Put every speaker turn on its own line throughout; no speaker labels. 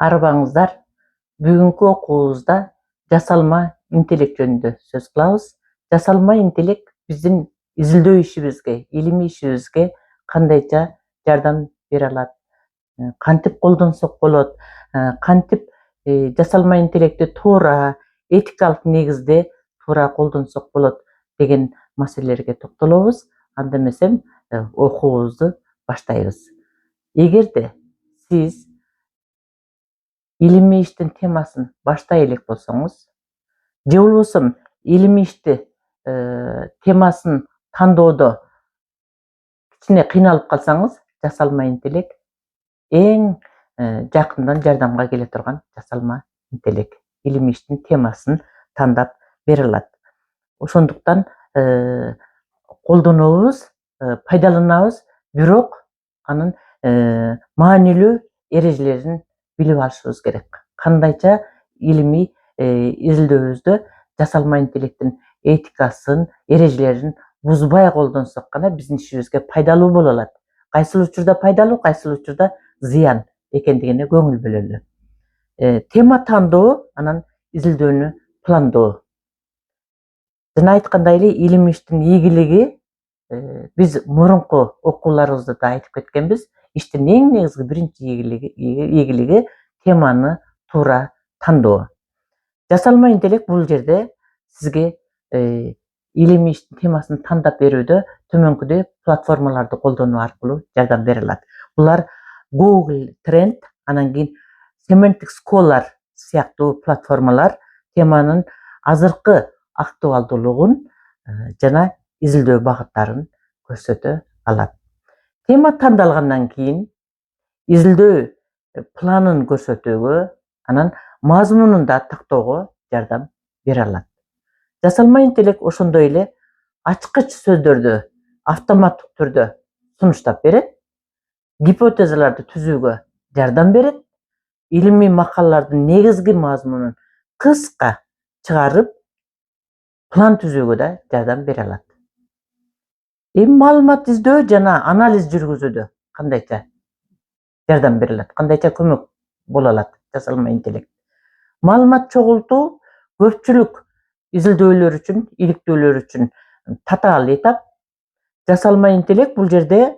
Арбаңыздар, бүгүнкү окуубузда жасалма интеллект жөнүндө сөз кылабыз. Жасалма интеллект биздин изилдөө ишибизге, илимий ишибизге кандайча жардам бере алат, кантип колдонсок болот, кантип жасалма интеллектти туура, этикалык негизде туура колдонсок болот деген маселелерге токтолобуз. Анда эмесем окуубузду баштайбыз. Эгерде сиз илимий иштин темасын баштай элек болсоңуз, же болбосо илимий ишти темасын тандоодо кичине кыйналып калсаңыз, жасалма интеллект эң жакындан жардамга келе турган жасалма интеллект илимий иштин темасын тандап бере алат. Ошондуктан колдонобуз, пайдаланабыз, бирок анын маанилүү эрежелерин билип алышыбыз керек. Кандайча илимий изилдөөбүздө жасалма интеллекттин этикасын, эрежелерин бузбай колдонсок гана биздин ишибизге пайдалуу боло алат. Кайсыл учурда пайдалуу, кайсыл учурда зыян экендигине көңүл бөлөлү. Тема тандоо, анан изилдөөнү пландоо. Жана айткандай эле илимий иштин ийгилиги, биз мурунку окууларыбызда да айтып кеткенбиз, иштин эң негизги биринчи ийгилиги теманы туура тандоо. Жасалма интеллект бул жерде сизге илимий иштин темасын тандап берүүдө төмөнкүдөй платформаларды колдонуу аркылуу жардам бере алат. Булар Google Trend, анан кийин Semantic Scholar сыяктуу платформалар теманын азыркы актуалдуулугун жана изилдөө багыттарын көрсөтө алат. Тема тандалгандан кийин изилдөө планын көрсөтүүгө, анан мазмунун да тактоого жардам бере алат. Жасалма интеллект ошондой эле ачкыч сөздөрдү автоматтык түрдө сунуштап берет, гипотезаларды түзүүгө жардам берет, илимий макалалардын негизги мазмунун кыска чыгарып, план түзүүгө да жардам бере алат. Эми маалымат издөө жана анализ жүргүзүүдө кандайча жардам бере алат, кандайча көмөк боло алат жасалма интеллект. Маалымат чогултуу көпчүлүк изилдөөлөр үчүн, иликтөөлөр үчүн татаал этап. Жасалма интеллект бул жерде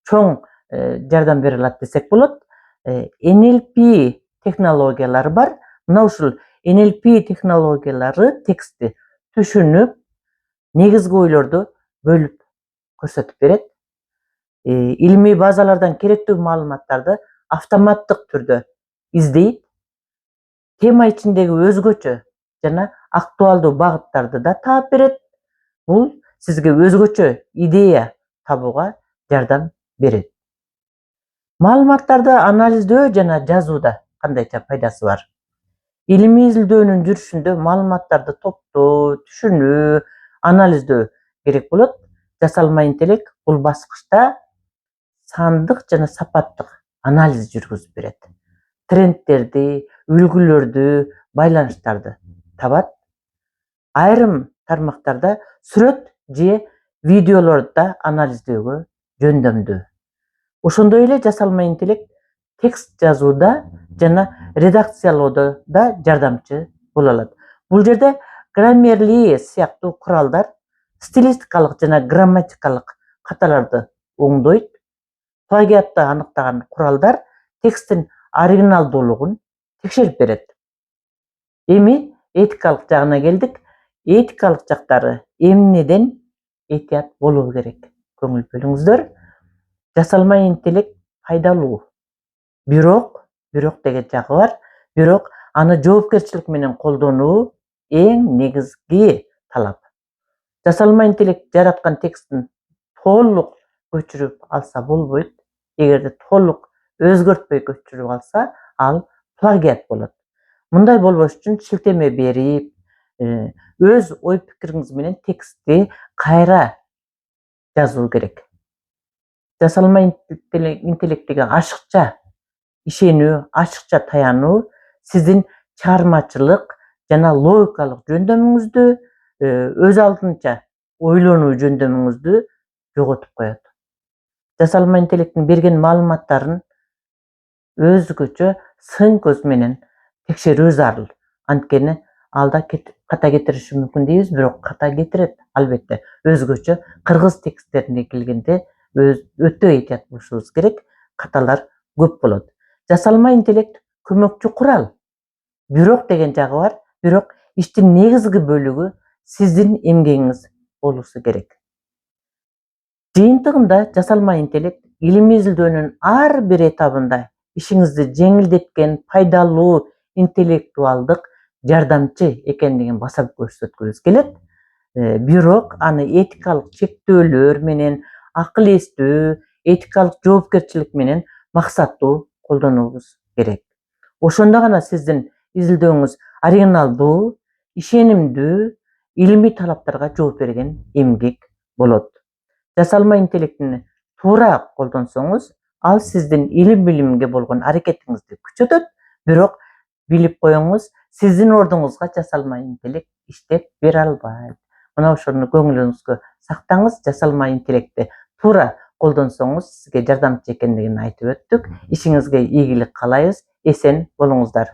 чоң жардам бере алат десек болот. NLP технологиялары бар. Мына ушул NLP технологиялары текстти түшүнүп, негизги ойлорду бөлүп көрсөтүп берет. Илимий базалардан керектүү маалыматтарды автоматтык түрдө издейт. Тема ичиндеги өзгөчө жана актуалдуу багыттарды да таап берет. Бул сизге өзгөчө идея табууга жардам берет. Маалыматтарды анализдөө жана жазууда кандайча пайдасы бар? Илимий изилдөөнүн жүрүшүндө маалыматтарды топтоо, түшүнүү, анализдөө керек болот. Жасалма интеллект бул баскычта сандык жана сапаттык анализ жүргүзүп берет. Трендтерди, үлгүлөрдү, байланыштарды табат. Айрым тармактарда сүрөт же видеолорду да анализдөөгө жөндөмдүү. Ошондой эле жасалма интеллект текст жазууда жана редакциялоодо да жардамчы боло алат. Бул жерде Grammarly сыяктуу куралдар стилистикалык жана грамматикалык каталарды оңдойт. Плагиатты аныктаган куралдар тексттин оригиналдуулугун текшерип берет. Эми этикалык жагына келдик. Этикалык жактары эмнеден этият болуу керек? Көңүл бөлүңүздөр. Жасалма интеллект пайдалуу. Бирок деген жагы бар. Бирок аны жоопкерчилик менен колдонуу эң негизги талап. Жасалма интеллект жараткан тексттин толук көчүрүп алса болбойт. Эгерде толук өзгөртпөй көчүрүп алса, ал плагиат болот. Мындай болбош үчүн шилтеме берип, өз ой пикириңиз менен текстти кайра жазуу керек. Жасалма интеллектиге ашыкча ишенүү, ашыкча таянуу сиздин чыгармачылык жана логикалык жөндөмүңүздү, өз алдынча ойлонуу жөндөмүңүздү жоготуп коет. Жасалма интеллекттин берген маалыматтарын өзгөчө сын көз менен текшерүү зарыл. Анткени алда ката кетириши мүмкүн дейбиз, бирок ката кетирет албетте. Өзгөчө кыргыз тексттерине келгенде өтө этият болушубуз керек. Каталар көп болот. Жасалма интеллект көмөкчү курал. Бирок деген жагы бар. Бирок иштин негизги бөлүгү сиздин эмгегиңиз болушу керек. Жыйынтыгында жасалма интеллект илим изилдөөнүн ар бир этабында ишиңизди жеңилдеткен, пайдалуу интеллектуалдык жардамчы экендигин басып көрсөткүбүз келет. Бирок аны этикалык чектөөлөр менен, акыл эстүү, этикалык жоопкерчилик менен максаттуу колдонуубуз керек. Ошондо гана сиздин изилдөөңүз оригиналдуу, ишенимдүү, илимий талаптарга жооп берген эмгек болот. Жасалма интеллектини туура колдонсоңуз, ал сиздин илимге болгон аракетиңизди күчөтөт, бирок билип коюңуз, сиздин ордуңузга жасалма интеллект иштеп бере албайт. Мына ошону көңүлүңүзгө сактаңыз. Жасалма интеллектти туура колдонсоңуз, сизге жардамчы экендигин айтып өттүк. Ишиңизге ийгилик каалайбыз. Эсен болуңуздар.